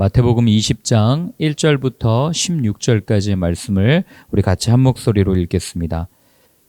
마태복음 20장 1절부터 16절까지의 말씀을 우리 같이 한 목소리로 읽겠습니다.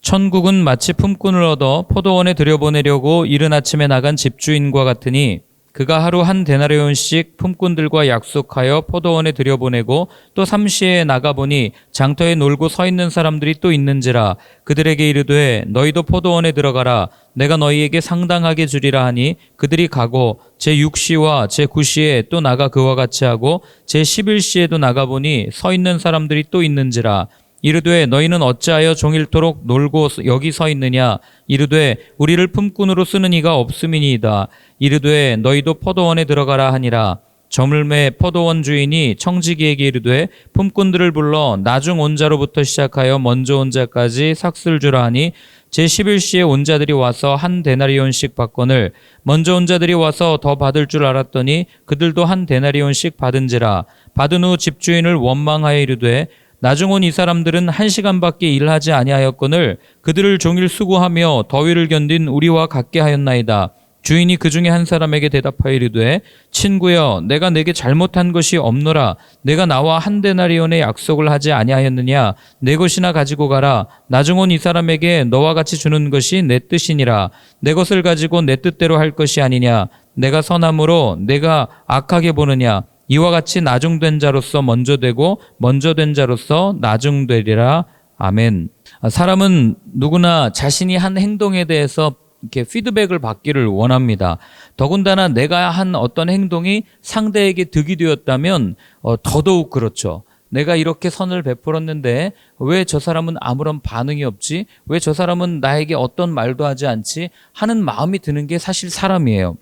천국은 마치 품꾼을 얻어 포도원에 들여보내려고 이른 아침에 나간 집주인과 같으니 그가 하루 한 데나리온씩 품꾼들과 약속하여 포도원에 들여보내고 또 삼시에 나가보니 장터에 놀고 서 있는 사람들이 또 있는지라 그들에게 이르되 너희도 포도원에 들어가라 내가 너희에게 상당하게 주리라 하니 그들이 가고 제6시와 제9시에 또 나가 그와 같이 하고 제11시에도 나가보니 서 있는 사람들이 또 있는지라 이르되 너희는 어찌하여 종일토록 놀고 여기 서 있느냐 이르되 우리를 품꾼으로 쓰는 이가 없음이니이다 이르되 너희도 포도원에 들어가라 하니라 저물매 포도원 주인이 청지기에게 이르되 품꾼들을 불러 나중 온 자로부터 시작하여 먼저 온 자까지 삭슬 주라 하니 제11시에 온 자들이 와서 한 데나리온씩 받거늘 먼저 온 자들이 와서 더 받을 줄 알았더니 그들도 한 데나리온씩 받은지라 받은 후 집주인을 원망하여 이르되 나중 온 이 사람들은 1시간밖에 일하지 아니하였거늘 그들을 종일 수고하며 더위를 견딘 우리와 같게 하였나이다. 주인이 그 중에 한 사람에게 대답하여 이르되 친구여 내가 내게 잘못한 것이 없노라 내가 나와 한 데나리온의 약속을 하지 아니하였느냐 내 것이나 가지고 가라 나중 온 이 사람에게 너와 같이 주는 것이 내 뜻이니라 내 것을 가지고 내 뜻대로 할 것이 아니냐 내가 선함으로 내가 악하게 보느냐 이와 같이 나중된 자로서 먼저 되고 먼저 된 자로서 나중되리라. 아멘. 사람은 누구나 자신이 한 행동에 대해서 이렇게 피드백을 받기를 원합니다. 더군다나 내가 한 어떤 행동이 상대에게 득이 되었다면 더더욱 그렇죠. 내가 이렇게 선을 베풀었는데 왜 저 사람은 아무런 반응이 없지? 왜 저 사람은 나에게 어떤 말도 하지 않지? 하는 마음이 드는 게 사실 사람이에요.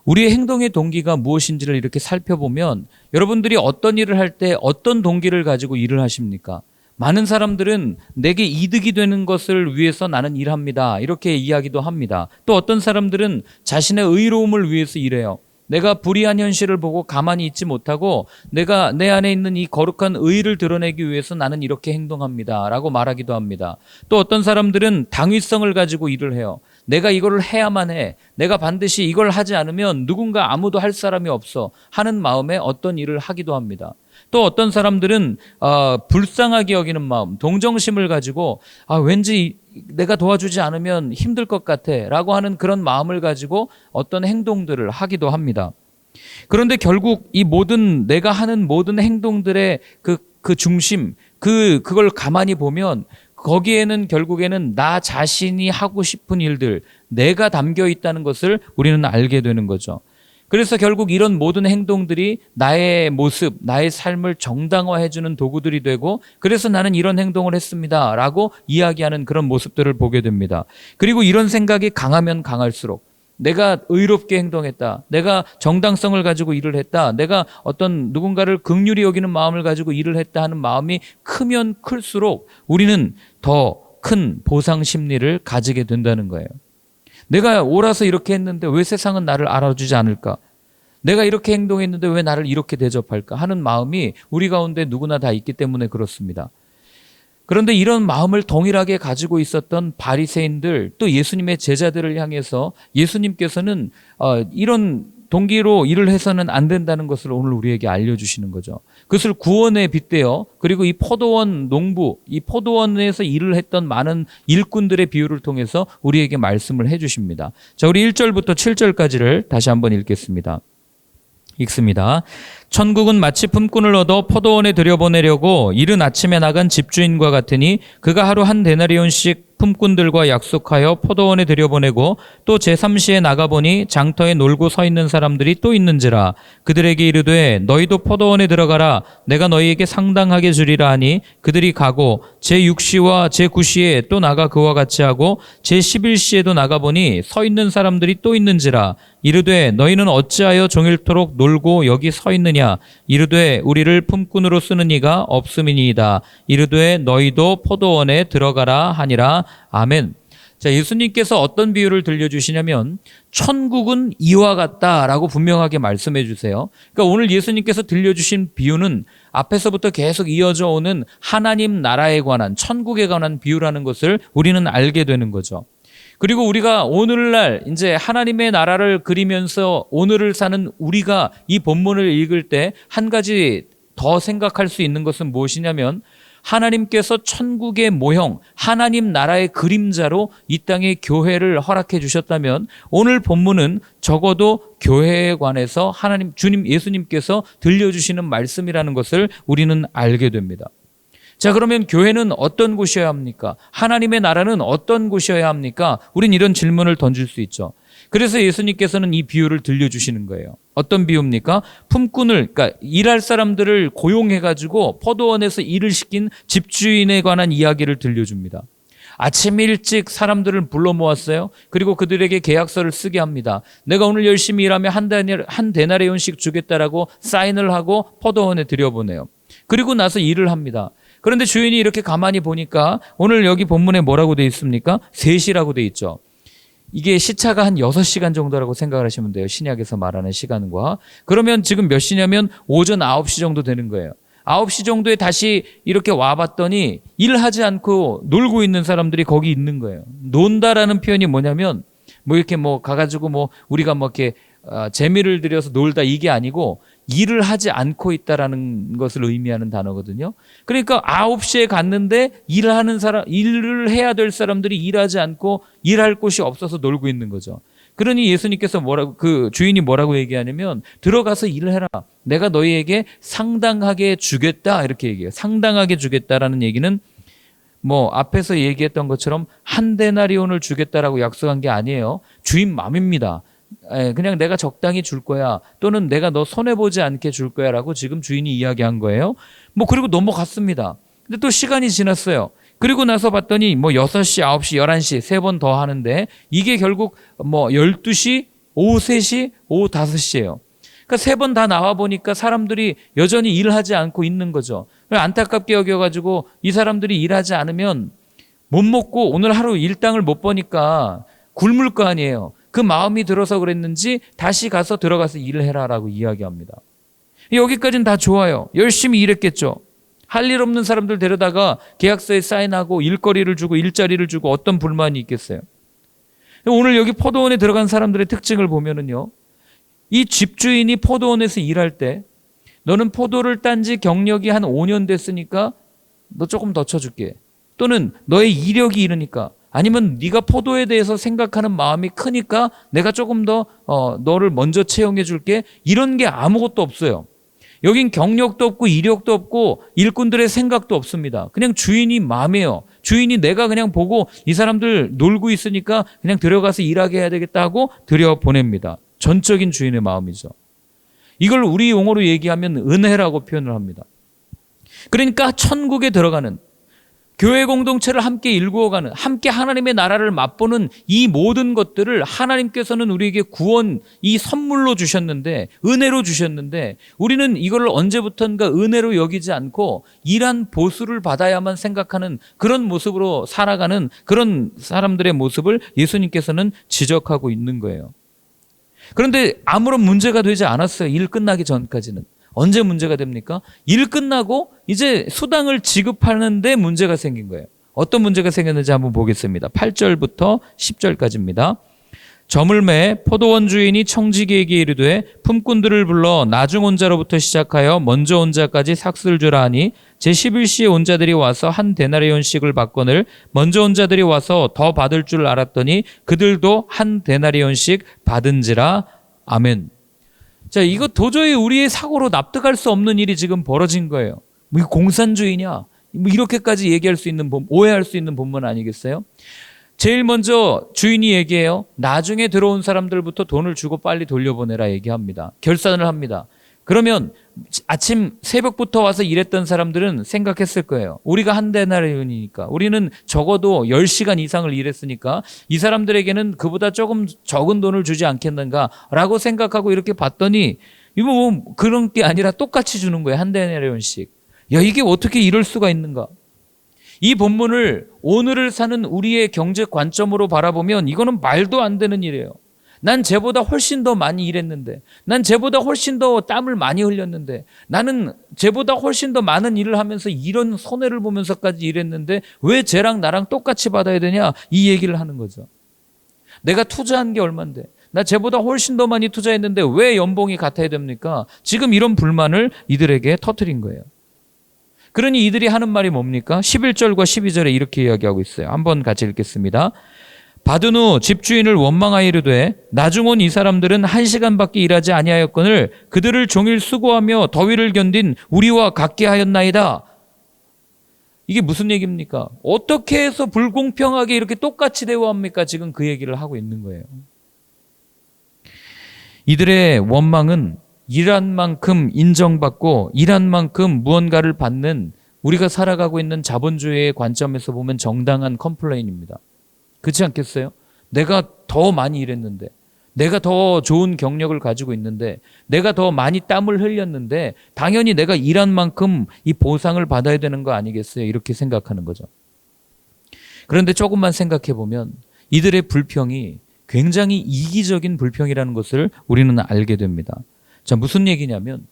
우리의 행동의 동기가 무엇인지를 이렇게 살펴보면 여러분들이 어떤 일을 할 때 어떤 동기를 가지고 일을 하십니까? 많은 사람들은 내게 이득이 되는 것을 위해서 나는 일합니다. 이렇게 이야기도 합니다. 또 어떤 사람들은 자신의 의로움을 위해서 일해요. 내가 불의한 현실을 보고 가만히 있지 못하고 내가 내 안에 있는 이 거룩한 의를 드러내기 위해서 나는 이렇게 행동합니다. 라고 말하기도 합니다. 또 어떤 사람들은 당위성을 가지고 일을 해요. 내가 이걸 해야만 해. 내가 반드시 이걸 하지 않으면 누군가 아무도 할 사람이 없어 하는 마음에 어떤 일을 하기도 합니다. 또 어떤 사람들은 불쌍하게 여기는 마음, 동정심을 가지고 왠지 내가 도와주지 않으면 힘들 것 같아 라고 하는 그런 마음을 가지고 어떤 행동들을 하기도 합니다. 그런데 결국 이 모든 내가 하는 모든 행동들의 그 중심, 그걸 가만히 보면 거기에는 결국에는 나 자신이 하고 싶은 일들, 내가 담겨 있다는 것을 우리는 알게 되는 거죠. 그래서 결국 이런 모든 행동들이 나의 모습, 나의 삶을 정당화해주는 도구들이 되고 그래서 나는 이런 행동을 했습니다 라고 이야기하는 그런 모습들을 보게 됩니다. 그리고 이런 생각이 강하면 강할수록 내가 의롭게 행동했다, 내가 정당성을 가지고 일을 했다, 내가 어떤 누군가를 긍휼히 여기는 마음을 가지고 일을 했다 하는 마음이 크면 클수록 우리는 더 큰 보상 심리를 가지게 된다는 거예요. 내가 옳아서 이렇게 했는데 왜 세상은 나를 알아주지 않을까? 내가 이렇게 행동했는데 왜 나를 이렇게 대접할까? 하는 마음이 우리 가운데 누구나 다 있기 때문에 그렇습니다. 그런데 이런 마음을 동일하게 가지고 있었던 바리새인들 또 예수님의 제자들을 향해서 예수님께서는 이런 동기로 일을 해서는 안 된다는 것을 오늘 우리에게 알려주시는 거죠. 그것을 구원에 빗대어 그리고 이 포도원 농부, 이 포도원에서 일을 했던 많은 일꾼들의 비유를 통해서 우리에게 말씀을 해주십니다. 자, 우리 1절부터 7절까지를 다시 한번 읽겠습니다. 읽습니다. 천국은 마치 품꾼을 얻어 포도원에 들여보내려고 이른 아침에 나간 집주인과 같으니 그가 하루 한 데나리온씩 품꾼들과 약속하여 포도원에 들여보내고 또 제3시에 나가보니 장터에 놀고 서 있는 사람들이 또 있는지라 그들에게 이르되 너희도 포도원에 들어가라 내가 너희에게 상당하게 주리라 하니 그들이 가고 제6시와 제9시에 또 나가 그와 같이 하고 제11시에도 나가보니 서 있는 사람들이 또 있는지라 이르되 너희는 어찌하여 종일토록 놀고 여기 서 있느냐 이르되 우리를 품꾼으로 쓰는 이가 없음이니이다 이르되 너희도 포도원에 들어가라 하니라. 아멘. 자, 예수님께서 어떤 비유를 들려주시냐면 천국은 이와 같다라고 분명하게 말씀해 주세요. 그러니까 오늘 예수님께서 들려주신 비유는 앞에서부터 계속 이어져 오는 하나님 나라에 관한 천국에 관한 비유라는 것을 우리는 알게 되는 거죠. 그리고 우리가 오늘날 이제 하나님의 나라를 그리면서 오늘을 사는 우리가 이 본문을 읽을 때 한 가지 더 생각할 수 있는 것은 무엇이냐면, 하나님께서 천국의 모형, 하나님 나라의 그림자로 이 땅에 교회를 허락해 주셨다면, 오늘 본문은 적어도 교회에 관해서 하나님, 주님, 예수님께서 들려주시는 말씀이라는 것을 우리는 알게 됩니다. 자, 그러면 교회는 어떤 곳이어야 합니까? 하나님의 나라는 어떤 곳이어야 합니까? 우린 이런 질문을 던질 수 있죠. 그래서 예수님께서는 이 비유를 들려주시는 거예요. 어떤 비유입니까? 품꾼을, 그러니까 일할 사람들을 고용해가지고 포도원에서 일을 시킨 집주인에 관한 이야기를 들려줍니다. 아침 일찍 사람들을 불러 모았어요. 그리고 그들에게 계약서를 쓰게 합니다. 내가 오늘 열심히 일하면 한 데나리온씩 주겠다라고 사인을 하고 포도원에 들여보내요. 그리고 나서 일을 합니다. 그런데 주인이 이렇게 가만히 보니까 오늘 여기 본문에 뭐라고 돼 있습니까? 3시라고 돼 있죠. 이게 시차가 한 6시간 정도라고 생각을 하시면 돼요. 신약에서 말하는 시간과. 그러면 지금 몇 시냐면 오전 9시 정도 되는 거예요. 9시 정도에 다시 이렇게 와봤더니 일하지 않고 놀고 있는 사람들이 거기 있는 거예요. 논다라는 표현이 뭐냐면 뭐 이렇게 뭐 가가지고 뭐 우리가 뭐 이렇게 재미를 들여서 놀다, 이게 아니고 일을 하지 않고 있다라는 것을 의미하는 단어거든요. 그러니까 9시에 갔는데 일을 해야 될 사람들이 일하지 않고 일할 곳이 없어서 놀고 있는 거죠. 그러니 예수님께서 그 주인이 뭐라고 얘기하냐면, 들어가서 일을 해라. 내가 너희에게 상당하게 주겠다. 이렇게 얘기해요. 상당하게 주겠다라는 얘기는 뭐 앞에서 얘기했던 것처럼 한 데나리온을 주겠다라고 약속한 게 아니에요. 주인 맘입니다. 그냥 내가 적당히 줄 거야, 또는 내가 너 손해보지 않게 줄 거야 라고 지금 주인이 이야기한 거예요. 뭐 그리고 넘어갔습니다. 근데 또 시간이 지났어요. 그리고 나서 봤더니 뭐 6시, 9시, 11시 3번 더 하는데 이게 결국 뭐 12시, 오후 3시, 오후 5시예요. 그러니까 3번 다 나와 보니까 사람들이 여전히 일하지 않고 있는 거죠. 안타깝게 여겨가지고 이 사람들이 일하지 않으면 못 먹고 오늘 하루 일당을 못 버니까 굶을 거 아니에요. 그 마음이 들어서 그랬는지 다시 가서 들어가서 일을 해라라고 이야기합니다. 여기까지는 다 좋아요. 열심히 일했겠죠. 할 일 없는 사람들 데려다가 계약서에 사인하고 일거리를 주고 일자리를 주고 어떤 불만이 있겠어요. 오늘 여기 포도원에 들어간 사람들의 특징을 보면은요, 이 집주인이 포도원에서 일할 때 너는 포도를 딴 지 경력이 한 5년 됐으니까 너 조금 더 쳐줄게. 또는 너의 이력이 이르니까, 아니면 네가 포도에 대해서 생각하는 마음이 크니까 내가 조금 더 너를 먼저 채용해 줄게. 이런 게 아무것도 없어요. 여긴 경력도 없고 이력도 없고 일꾼들의 생각도 없습니다. 그냥 주인이 마음이에요. 주인이 내가 그냥 보고 이 사람들 놀고 있으니까 그냥 들어가서 일하게 해야 되겠다 하고 들여보냅니다. 전적인 주인의 마음이죠. 이걸 우리 용어로 얘기하면 은혜라고 표현을 합니다. 그러니까 천국에 들어가는, 교회 공동체를 함께 일구어가는, 함께 하나님의 나라를 맛보는 이 모든 것들을 하나님께서는 우리에게 구원, 이 선물로 주셨는데, 은혜로 주셨는데, 우리는 이거를 언제부턴가 은혜로 여기지 않고 일한 보수를 받아야만 생각하는 그런 모습으로 살아가는 그런 사람들의 모습을 예수님께서는 지적하고 있는 거예요. 그런데 아무런 문제가 되지 않았어요. 일 끝나기 전까지는. 언제 문제가 됩니까? 일 끝나고 이제 수당을 지급하는데 문제가 생긴 거예요. 어떤 문제가 생겼는지 한번 보겠습니다. 8절부터 10절까지입니다. 저물매 포도원 주인이 청지기에게 이르되 품꾼들을 불러 나중 온 자로부터 시작하여 먼저 온 자까지 삭슬 주라 하니 제11시에 온 자들이 와서 한 데나리온씩을 받거늘 먼저 온 자들이 와서 더 받을 줄 알았더니 그들도 한 데나리온씩 받은지라. 아멘. 자, 이거 도저히 우리의 사고로 납득할 수 없는 일이 지금 벌어진 거예요. 뭐 이거 공산주의냐? 뭐 이렇게까지 얘기할 수 있는, 오해할 수 있는 본문 아니겠어요? 제일 먼저 주인이 얘기해요. 나중에 들어온 사람들부터 돈을 주고 빨리 돌려보내라 얘기합니다. 결산을 합니다. 그러면 아침 새벽부터 와서 일했던 사람들은 생각했을 거예요. 우리가 한 데나리온이니까, 우리는 적어도 10시간 이상을 일했으니까 이 사람들에게는 그보다 조금 적은 돈을 주지 않겠는가 라고 생각하고 이렇게 봤더니 이거 뭐 그런 게 아니라 똑같이 주는 거예요. 한 데나리온씩. 야, 이게 어떻게 이럴 수가 있는가? 이 본문을 오늘을 사는 우리의 경제 관점으로 바라보면 이거는 말도 안 되는 일이에요. 난 쟤보다 훨씬 더 많이 일했는데, 난 쟤보다 훨씬 더 땀을 많이 흘렸는데, 나는 쟤보다 훨씬 더 많은 일을 하면서 이런 손해를 보면서까지 일했는데 왜 쟤랑 나랑 똑같이 받아야 되냐, 이 얘기를 하는 거죠. 내가 투자한 게 얼만데? 나 쟤보다 훨씬 더 많이 투자했는데 왜 연봉이 같아야 됩니까? 지금 이런 불만을 이들에게 터뜨린 거예요. 그러니 이들이 하는 말이 뭡니까? 11절과 12절에 이렇게 이야기하고 있어요. 한번 같이 읽겠습니다. 받은 후 집주인을 원망하이르되 나중 온 이 사람들은 1시간밖에 일하지 아니하였거늘 그들을 종일 수고하며 더위를 견딘 우리와 같게 하였나이다. 이게 무슨 얘기입니까? 어떻게 해서 불공평하게 이렇게 똑같이 대우합니까? 지금 그 얘기를 하고 있는 거예요. 이들의 원망은 일한 만큼 인정받고 일한 만큼 무언가를 받는, 우리가 살아가고 있는 자본주의의 관점에서 보면 정당한 컴플레인입니다. 그렇지 않겠어요? 내가 더 많이 일했는데, 내가 더 좋은 경력을 가지고 있는데, 내가 더 많이 땀을 흘렸는데 당연히 내가 일한 만큼 이 보상을 받아야 되는 거 아니겠어요? 이렇게 생각하는 거죠. 그런데 조금만 생각해 보면 이들의 불평이 굉장히 이기적인 불평이라는 것을 우리는 알게 됩니다. 자, 무슨 얘기냐면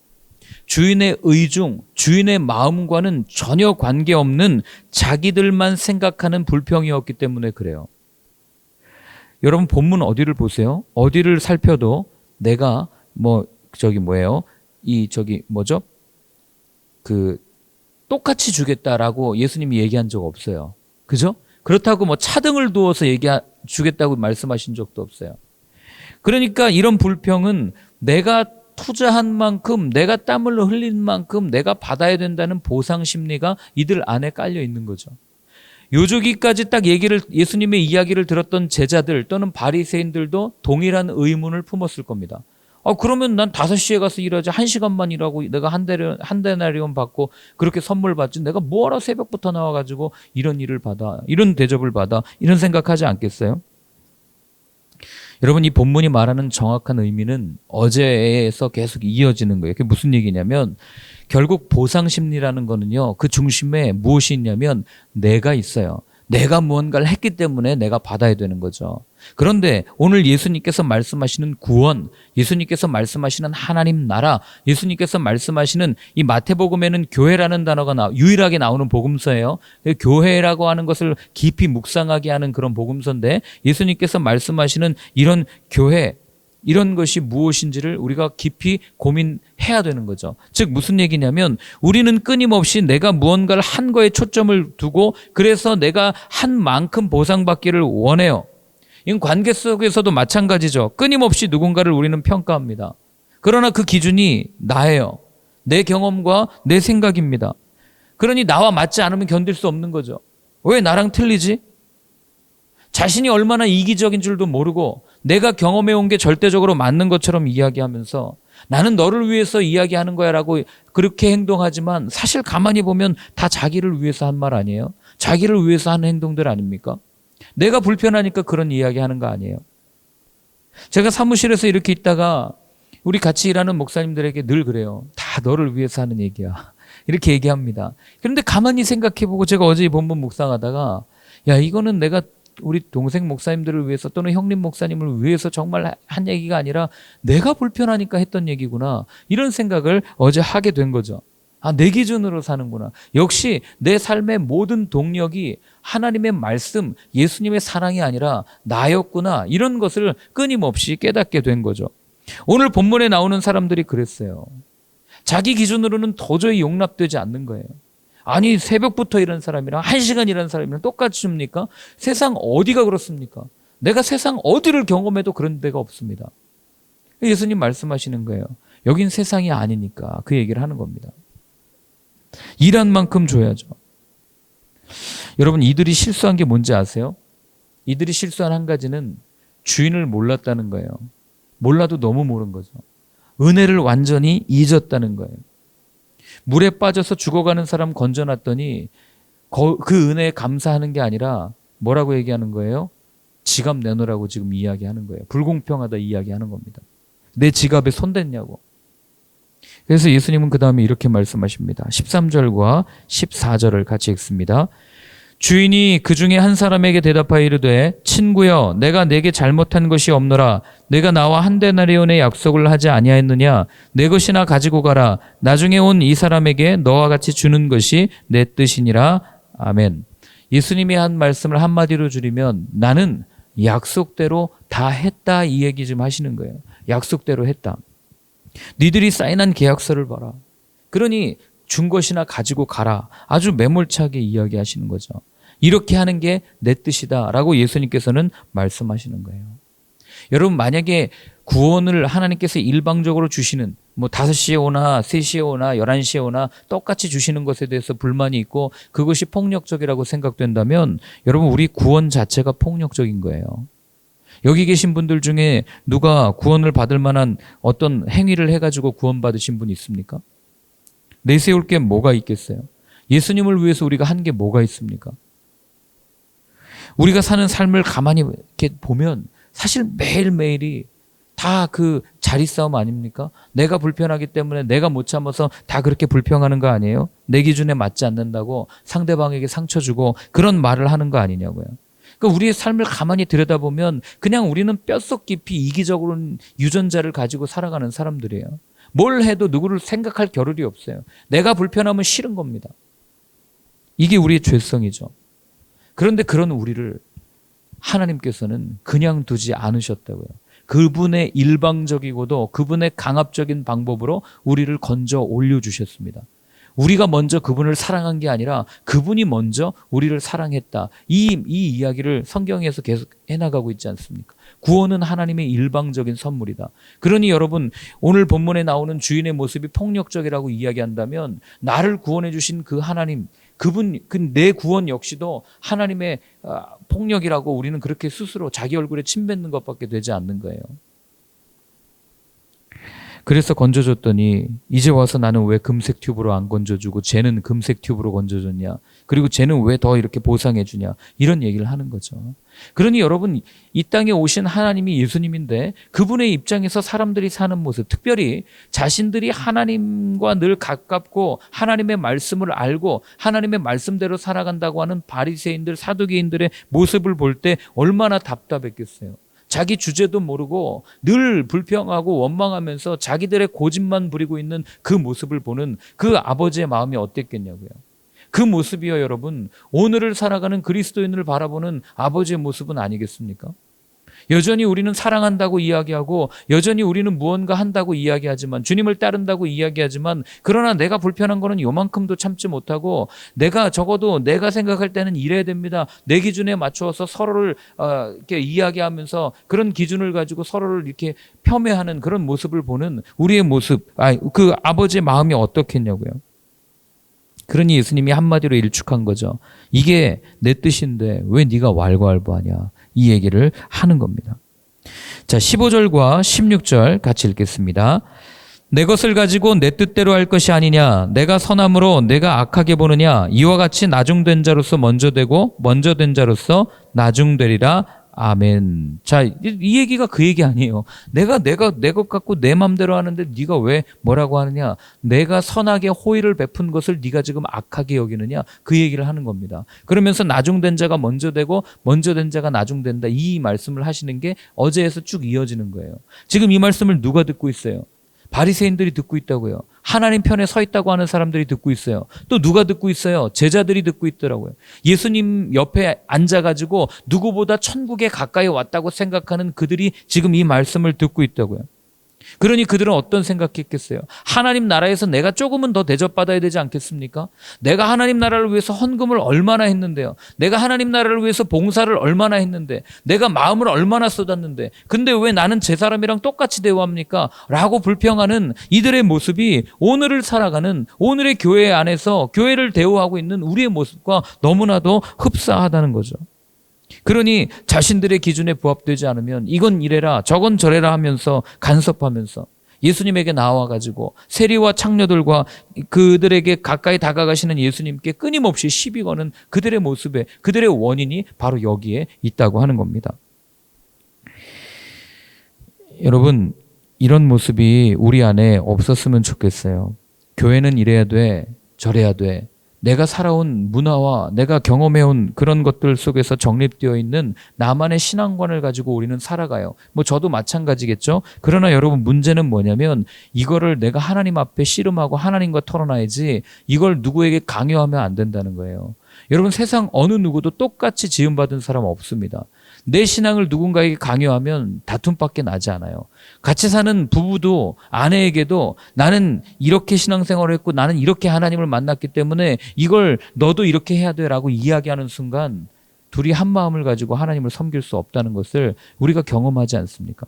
주인의 의중, 주인의 마음과는 전혀 관계없는 자기들만 생각하는 불평이었기 때문에 그래요. 여러분 본문 어디를 보세요? 어디를 살펴도 내가 똑같이 주겠다라고 예수님이 얘기한 적 없어요. 그죠? 그렇다고 차등을 두어서 주겠다고 말씀하신 적도 없어요. 그러니까 이런 불평은 내가 투자한 만큼, 내가 땀을 흘린 만큼 내가 받아야 된다는 보상 심리가 이들 안에 깔려 있는 거죠. 요조기까지 딱 예수님의 이야기를 들었던 제자들 또는 바리새인들도 동일한 의문을 품었을 겁니다. 그러면 난 5시에 가서 일하지 1시간만 일하고 내가 한 데나리온 받고 그렇게 선물 받지, 내가 뭐하러 새벽부터 나와가지고 이런 일을 받아, 이런 대접을 받아, 이런 생각하지 않겠어요? 여러분, 이 본문이 말하는 정확한 의미는 어제에서 계속 이어지는 거예요. 그게 무슨 얘기냐면 결국 보상심리라는 거는요, 그 중심에 무엇이 있냐면 내가 있어요. 내가 무언가를 했기 때문에 내가 받아야 되는 거죠. 그런데 오늘 예수님께서 말씀하시는 구원, 예수님께서 말씀하시는 하나님 나라, 예수님께서 말씀하시는 이 마태복음에는 교회라는 단어가 유일하게 나오는 복음서예요. 교회라고 하는 것을 깊이 묵상하게 하는 그런 복음서인데, 예수님께서 말씀하시는 이런 교회, 이런 것이 무엇인지를 우리가 깊이 고민해야 되는 거죠. 즉 무슨 얘기냐면 우리는 끊임없이 내가 무언가를 한 거에 초점을 두고 그래서 내가 한 만큼 보상받기를 원해요. 이건 관계 속에서도 마찬가지죠. 끊임없이 누군가를 우리는 평가합니다. 그러나 그 기준이 나예요. 내 경험과 내 생각입니다. 그러니 나와 맞지 않으면 견딜 수 없는 거죠. 왜 나랑 틀리지? 자신이 얼마나 이기적인 줄도 모르고 내가 경험해온 게 절대적으로 맞는 것처럼 이야기하면서 나는 너를 위해서 이야기하는 거야 라고 그렇게 행동하지만 사실 가만히 보면 다 자기를 위해서 한 말 아니에요? 자기를 위해서 하는 행동들 아닙니까? 내가 불편하니까 그런 이야기하는 거 아니에요? 제가 사무실에서 이렇게 있다가 우리 같이 일하는 목사님들에게 늘 그래요. 다 너를 위해서 하는 얘기야. 이렇게 얘기합니다. 그런데 가만히 생각해보고 제가 어제 이 본문 묵상하다가 야, 이거는 내가 우리 동생 목사님들을 위해서 또는 형님 목사님을 위해서 정말 한 얘기가 아니라 내가 불편하니까 했던 얘기구나, 이런 생각을 어제 하게 된 거죠. 내 기준으로 사는구나. 역시 내 삶의 모든 동력이 하나님의 말씀, 예수님의 사랑이 아니라 나였구나, 이런 것을 끊임없이 깨닫게 된 거죠. 오늘 본문에 나오는 사람들이 그랬어요. 자기 기준으로는 도저히 용납되지 않는 거예요. 아니 새벽부터 일하는 사람이랑 1시간 일하는 사람이랑 똑같이 줍니까? 세상 어디가 그렇습니까? 내가 세상 어디를 경험해도 그런 데가 없습니다. 예수님 말씀하시는 거예요. 여긴 세상이 아니니까 그 얘기를 하는 겁니다. 일한 만큼 줘야죠. 여러분, 이들이 실수한 게 뭔지 아세요? 이들이 실수한 한 가지는 주인을 몰랐다는 거예요. 몰라도 너무 모른 거죠. 은혜를 완전히 잊었다는 거예요. 물에 빠져서 죽어가는 사람 건져놨더니 그 은혜에 감사하는 게 아니라 뭐라고 얘기하는 거예요? 지갑 내놓으라고 지금 이야기하는 거예요. 불공평하다 이야기하는 겁니다. 내 지갑에 손댔냐고. 그래서 예수님은 그 다음에 이렇게 말씀하십니다. 13절과 14절을 같이 읽습니다. 주인이 그 중에 한 사람에게 대답하여 이르되 친구여, 내가 내게 잘못한 것이 없노라. 내가 나와 한 데나리온의 약속을 하지 아니하였느냐? 내 것이나 가지고 가라. 나중에 온 이 사람에게 너와 같이 주는 것이 내 뜻이니라. 아멘. 예수님이 한 말씀을 한마디로 줄이면 나는 약속대로 다 했다 이 얘기 좀 하시는 거예요. 약속대로 했다. 니들이 사인한 계약서를 봐라. 그러니 준 것이나 가지고 가라. 아주 매몰차게 이야기하시는 거죠. 이렇게 하는 게 내 뜻이다라고 예수님께서는 말씀하시는 거예요. 여러분 만약에 구원을 하나님께서 일방적으로 주시는 5시에 오나 3시에 오나 11시에 오나 똑같이 주시는 것에 대해서 불만이 있고 그것이 폭력적이라고 생각된다면 여러분 우리 구원 자체가 폭력적인 거예요. 여기 계신 분들 중에 누가 구원을 받을 만한 어떤 행위를 해가지고 구원받으신 분 있습니까? 내세울 게 뭐가 있겠어요? 예수님을 위해서 우리가 한 게 뭐가 있습니까? 우리가 사는 삶을 가만히 이렇게 보면 사실 매일매일이 다 그 자리 싸움 아닙니까? 내가 불편하기 때문에 내가 못 참아서 다 그렇게 불평하는 거 아니에요? 내 기준에 맞지 않는다고 상대방에게 상처 주고 그런 말을 하는 거 아니냐고요. 그러니까 우리의 삶을 가만히 들여다보면 그냥 우리는 뼛속 깊이 이기적으로 유전자를 가지고 살아가는 사람들이에요. 뭘 해도 누구를 생각할 겨를이 없어요. 내가 불편하면 싫은 겁니다. 이게 우리의 죄성이죠. 그런데 그런 우리를 하나님께서는 그냥 두지 않으셨다고요. 그분의 일방적이고도 그분의 강압적인 방법으로 우리를 건져 올려주셨습니다. 우리가 먼저 그분을 사랑한 게 아니라 그분이 먼저 우리를 사랑했다. 이 이야기를 성경에서 계속 해나가고 있지 않습니까? 구원은 하나님의 일방적인 선물이다. 그러니 여러분 오늘 본문에 나오는 주인의 모습이 폭력적이라고 이야기한다면 나를 구원해 주신 그 하나님 그분 내 구원 역시도 하나님의 폭력이라고 우리는 그렇게 스스로 자기 얼굴에 침 뱉는 것밖에 되지 않는 거예요. 그래서 건져줬더니 이제 와서 나는 왜 금색 튜브로 안 건져주고 쟤는 금색 튜브로 건져줬냐. 그리고 쟤는 왜 더 이렇게 보상해 주냐. 이런 얘기를 하는 거죠. 그러니 여러분 이 땅에 오신 하나님이 예수님인데 그분의 입장에서 사람들이 사는 모습 특별히 자신들이 하나님과 늘 가깝고 하나님의 말씀을 알고 하나님의 말씀대로 살아간다고 하는 바리새인들 사두개인들의 모습을 볼 때 얼마나 답답했겠어요. 자기 주제도 모르고 늘 불평하고 원망하면서 자기들의 고집만 부리고 있는 그 모습을 보는 그 아버지의 마음이 어땠겠냐고요. 그 모습이요 여러분 오늘을 살아가는 그리스도인을 바라보는 아버지의 모습은 아니겠습니까? 여전히 우리는 사랑한다고 이야기하고 여전히 우리는 무언가 한다고 이야기하지만 주님을 따른다고 이야기하지만 그러나 내가 불편한 거는 요만큼도 참지 못하고 내가 적어도 내가 생각할 때는 이래야 됩니다. 내 기준에 맞추어서 서로를 이렇게 이야기하면서 그런 기준을 가지고 서로를 이렇게 폄훼하는 그런 모습을 보는 우리의 모습, 그 아버지의 마음이 어떻겠냐고요. 그러니 예수님이 한마디로 일축한 거죠. 이게 내 뜻인데 왜 네가 왈가왈부하냐. 이 얘기를 하는 겁니다. 자, 15절과 16절 같이 읽겠습니다. 내 것을 가지고 내 뜻대로 할 것이 아니냐. 내가 선함으로 내가 악하게 보느냐. 이와 같이 나중된 자로서 먼저 되고 먼저 된 자로서 나중되리라. 아멘. 자, 이 얘기가 그 얘기 아니에요. 내가 내 것 갖고 내 맘대로 하는데 네가 왜 뭐라고 하느냐. 내가 선하게 호의를 베푼 것을 네가 지금 악하게 여기느냐. 그 얘기를 하는 겁니다. 그러면서 나중된 자가 먼저 되고 먼저 된 자가 나중된다. 이 말씀을 하시는 게 어제에서 쭉 이어지는 거예요. 지금 이 말씀을 누가 듣고 있어요? 바리새인들이 듣고 있다고요. 하나님 편에 서 있다고 하는 사람들이 듣고 있어요. 또 누가 듣고 있어요? 제자들이 듣고 있더라고요. 예수님 옆에 앉아가지고 누구보다 천국에 가까이 왔다고 생각하는 그들이 지금 이 말씀을 듣고 있다고요. 그러니 그들은 어떤 생각했겠어요? 하나님 나라에서 내가 조금은 더 대접받아야 되지 않겠습니까? 내가 하나님 나라를 위해서 헌금을 얼마나 했는데요. 내가 하나님 나라를 위해서 봉사를 얼마나 했는데 내가 마음을 얼마나 쏟았는데 근데 왜 나는 제 사람이랑 똑같이 대우합니까? 라고 불평하는 이들의 모습이 오늘을 살아가는 오늘의 교회 안에서 교회를 대우하고 있는 우리의 모습과 너무나도 흡사하다는 거죠. 그러니 자신들의 기준에 부합되지 않으면 이건 이래라 저건 저래라 하면서 간섭하면서 예수님에게 나와가지고 세리와 창녀들과 그들에게 가까이 다가가시는 예수님께 끊임없이 시비 거는 그들의 모습에 그들의 원인이 바로 여기에 있다고 하는 겁니다. 여러분 이런 모습이 우리 안에 없었으면 좋겠어요. 교회는 이래야 돼 저래야 돼. 내가 살아온 문화와 내가 경험해온 그런 것들 속에서 정립되어 있는 나만의 신앙관을 가지고 우리는 살아가요. 저도 마찬가지겠죠. 그러나 여러분 문제는 뭐냐면 이거를 내가 하나님 앞에 씨름하고 하나님과 털어놔야지 이걸 누구에게 강요하면 안 된다는 거예요. 여러분 세상 어느 누구도 똑같이 지음받은 사람 없습니다. 내 신앙을 누군가에게 강요하면 다툼밖에 나지 않아요. 같이 사는 부부도 아내에게도 나는 이렇게 신앙생활을 했고 나는 이렇게 하나님을 만났기 때문에 이걸 너도 이렇게 해야 돼라고 이야기하는 순간 둘이 한 마음을 가지고 하나님을 섬길 수 없다는 것을 우리가 경험하지 않습니까?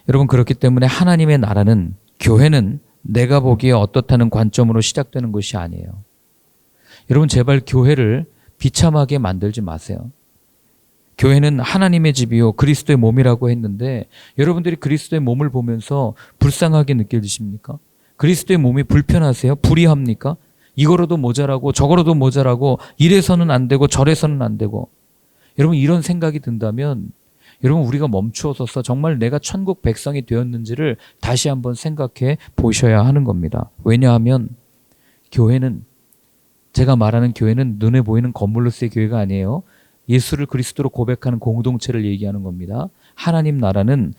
여러분, 그렇기 때문에 하나님의 나라는, 교회는 내가 보기에 어떻다는 관점으로 시작되는 것이 아니에요. 여러분, 제발 교회를 비참하게 만들지 마세요. 교회는 하나님의 집이요 그리스도의 몸이라고 했는데 여러분들이 그리스도의 몸을 보면서 불쌍하게 느껴지십니까? 그리스도의 몸이 불편하세요? 불이합니까? 이거로도 모자라고 저거로도 모자라고 이래서는 안 되고 저래서는 안 되고. 여러분, 이런 생각이 든다면 여러분, 우리가 멈추어서서 정말 내가 천국 백성이 되었는지를 다시 한번 생각해 보셔야 하는 겁니다. 왜냐하면 교회는, 제가 말하는 교회는 눈에 보이는 건물로서의 교회가 아니에요. 예수를 그리스도로 고백하는 공동체를 얘기하는 겁니다. 하나님 나라는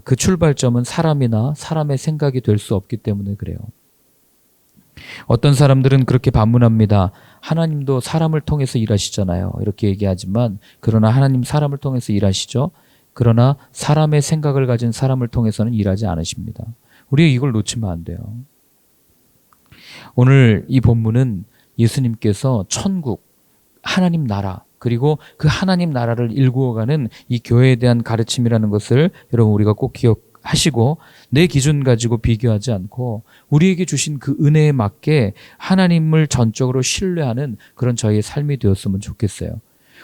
그 출발점은 사람이나 사람의 생각이 될 수 없기 때문에 그래요. 어떤 사람들은 그렇게 반문합니다. 하나님도 사람을 통해서 일하시잖아요. 이렇게 얘기하지만 그러나 하나님 사람을 통해서 일하시죠. 그러나 사람의 생각을 가진 사람을 통해서는 일하지 않으십니다. 우리가 이걸 놓치면 안 돼요. 오늘 이 본문은 예수님께서 천국, 하나님 나라, 그리고 그 하나님 나라를 일구어가는 이 교회에 대한 가르침이라는 것을 여러분 우리가 꼭 기억하시고 내 기준 가지고 비교하지 않고 우리에게 주신 그 은혜에 맞게 하나님을 전적으로 신뢰하는 그런 저희의 삶이 되었으면 좋겠어요.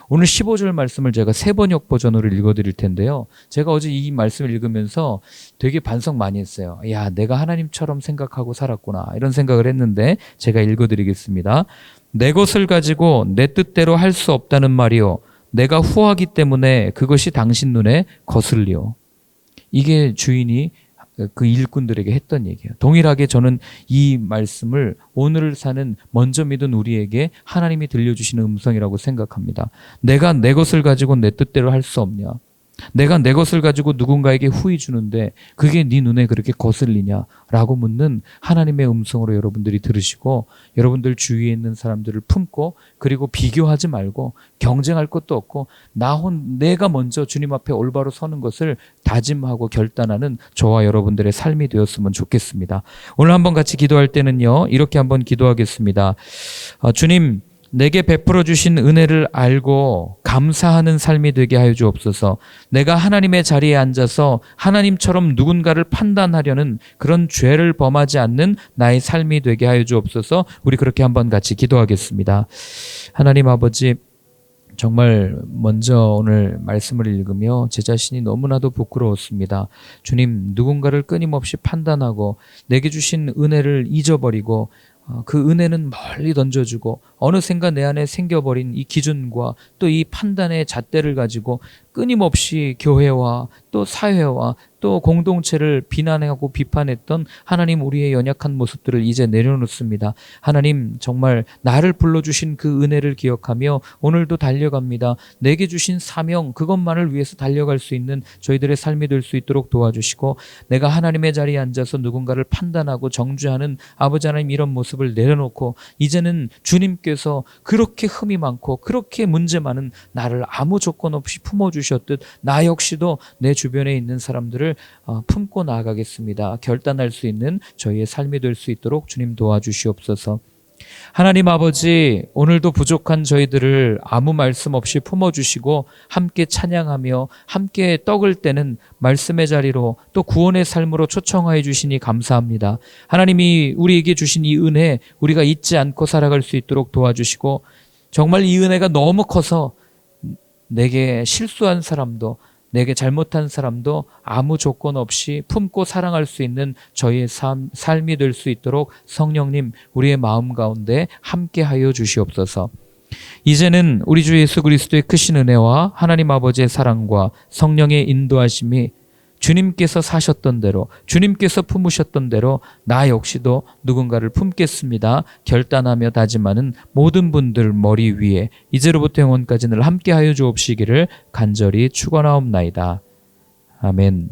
오늘 15절 말씀을 제가 새번역 버전으로 읽어드릴 텐데요. 제가 어제 이 말씀을 읽으면서 되게 반성 많이 했어요. 야, 내가 하나님처럼 생각하고 살았구나 이런 생각을 했는데 제가 읽어드리겠습니다. 내 것을 가지고 내 뜻대로 할 수 없다는 말이요 내가 후하기 때문에 그것이 당신 눈에 거슬리요. 이게 주인이 그 일꾼들에게 했던 얘기예요. 동일하게 저는 이 말씀을 오늘을 사는 먼저 믿은 우리에게 하나님이 들려주시는 음성이라고 생각합니다. 내가 내 것을 가지고 내 뜻대로 할 수 없냐? 내가 내 것을 가지고 누군가에게 후히 주는데 그게 네 눈에 그렇게 거슬리냐라고 묻는 하나님의 음성으로 여러분들이 들으시고 여러분들 주위에 있는 사람들을 품고 그리고 비교하지 말고 경쟁할 것도 없고 내가 먼저 주님 앞에 올바로 서는 것을 다짐하고 결단하는 저와 여러분들의 삶이 되었으면 좋겠습니다. 오늘 한번 같이 기도할 때는요, 이렇게 한번 기도하겠습니다. 주님, 내게 베풀어 주신 은혜를 알고 감사하는 삶이 되게 하여 주옵소서. 내가 하나님의 자리에 앉아서 하나님처럼 누군가를 판단하려는 그런 죄를 범하지 않는 나의 삶이 되게 하여 주옵소서. 우리 그렇게 한번 같이 기도하겠습니다. 하나님 아버지, 정말 먼저 오늘 말씀을 읽으며 제 자신이 너무나도 부끄러웠습니다. 주님, 누군가를 끊임없이 판단하고 내게 주신 은혜를 잊어버리고 그 은혜는 멀리 던져주고 어느샌가 내 안에 생겨버린 이 기준과 또 이 판단의 잣대를 가지고 끊임없이 교회와 또 사회와 또 공동체를 비난하고 비판했던 하나님, 우리의 연약한 모습들을 이제 내려놓습니다. 하나님, 정말 나를 불러주신 그 은혜를 기억하며 오늘도 달려갑니다. 내게 주신 사명, 그것만을 위해서 달려갈 수 있는 저희들의 삶이 될 수 있도록 도와주시고 내가 하나님의 자리에 앉아서 누군가를 판단하고 정죄하는 아버지 하나님, 이런 모습을 내려놓고 이제는 주님께서 그렇게 흠이 많고 그렇게 문제 많은 나를 아무 조건 없이 품어주셨듯 나 역시도 내 주변에 있는 사람들을 품고 나아가겠습니다. 결단할 수 있는 저희의 삶이 될 수 있도록 주님 도와주시옵소서. 하나님 아버지, 오늘도 부족한 저희들을 아무 말씀 없이 품어주시고 함께 찬양하며 함께 떡을 떼는 말씀의 자리로 또 구원의 삶으로 초청하여 주시니 감사합니다. 하나님이 우리에게 주신 이 은혜 우리가 잊지 않고 살아갈 수 있도록 도와주시고 정말 이 은혜가 너무 커서 내게 실수한 사람도 내게 잘못한 사람도 아무 조건 없이 품고 사랑할 수 있는 저희의 삶이 될 수 있도록 성령님, 우리의 마음 가운데 함께하여 주시옵소서. 이제는 우리 주 예수 그리스도의 크신 은혜와 하나님 아버지의 사랑과 성령의 인도하심이 주님께서 사셨던 대로, 주님께서 품으셨던 대로 나 역시도 누군가를 품겠습니다. 결단하며 다짐하는 모든 분들 머리 위에 이제로부터 영원까지 늘 함께하여 주옵시기를 간절히 축원하옵나이다. 아멘.